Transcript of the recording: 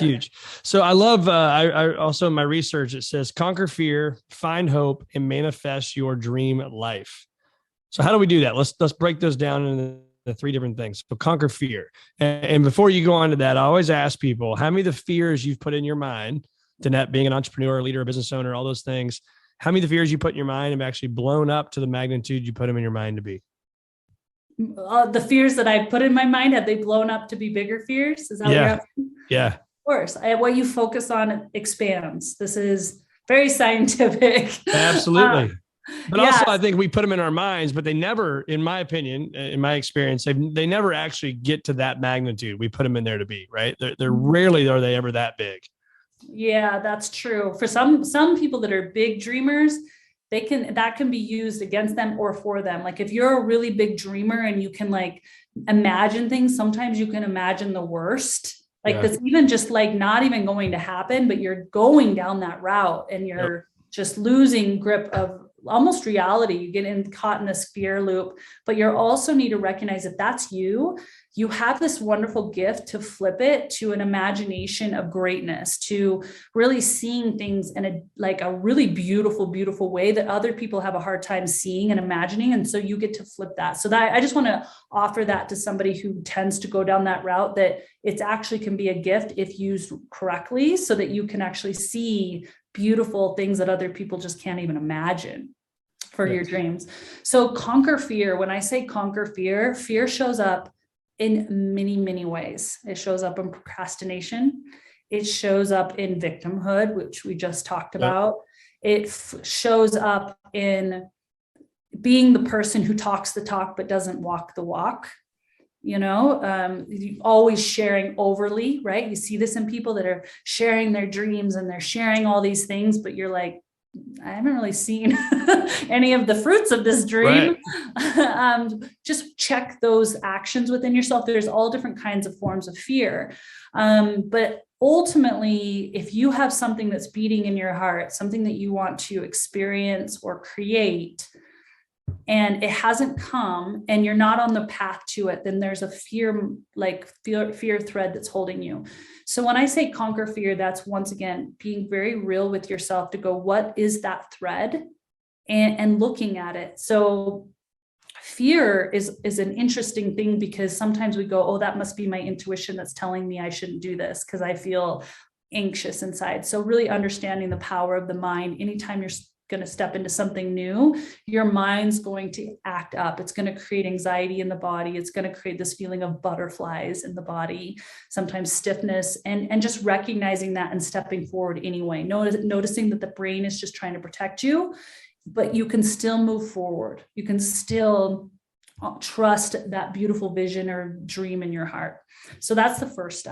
Huge. So I love, I also in my research, it says conquer fear, find hope, and manifest your dream life. So how do we do that? Let's break those down into the three different things. So conquer fear. And before you go on to that, I always ask people, how many of the fears you've put in your mind, Danette, being an entrepreneur, leader, a business owner, all those things, how many of the fears you put in your mind have actually blown up to the magnitude you put them in your mind to be? The fears that I put in my mind, have they blown up to be bigger fears? Is that what you're Yeah. asking? Yeah. Of course. What you focus on expands. This is very scientific. Absolutely. But Yeah. also, I think we put them in our minds, but they never, in my opinion, in my experience, they never actually get to that magnitude. We put them in there to be, right. They're rarely are they ever that big. Yeah, that's true. For some people that are big dreamers, that can be used against them or for them. Like if you're a really big dreamer and you can like imagine things, sometimes you can imagine the worst. Like that's even just like not even going to happen, but you're going down that route and you're just losing grip of almost reality. You get caught in this fear loop, but you also need to recognize if that's you, you have this wonderful gift to flip it to an imagination of greatness, to really seeing things in a really beautiful, beautiful way that other people have a hard time seeing and imagining. And so you get to flip that. So that I just want to offer that to somebody who tends to go down that route, that it actually can be a gift if used correctly, so that you can actually see beautiful things that other people just can't even imagine for your dreams. So conquer fear. When I say conquer fear, fear shows up in many, many ways. It shows up in procrastination. It shows up in victimhood, which we just talked about. It shows up in being the person who talks the talk but doesn't walk the walk. Always sharing overly, right? You see this in people that are sharing their dreams and they're sharing all these things, but you're like, I haven't really seen any of the fruits of this dream. Right. Just check those actions within yourself. There's all different kinds of forms of fear. But ultimately, if you have something that's beating in your heart, something that you want to experience or create, and it hasn't come and you're not on the path to it, then there's a fear thread that's holding you. So when I say conquer fear, that's once again, being very real with yourself to go, what is that thread? And looking at it. So fear is an interesting thing, because sometimes we go, oh, that must be my intuition that's telling me I shouldn't do this because I feel anxious inside. So really understanding the power of the mind. Anytime you're going to step into something new, your mind's going to act up. It's going to create anxiety in the body. It's going to create this feeling of butterflies in the body, sometimes stiffness, and just recognizing that and stepping forward anyway. Noticing that the brain is just trying to protect you, but you can still move forward. You can still trust that beautiful vision or dream in your heart. So that's the first step.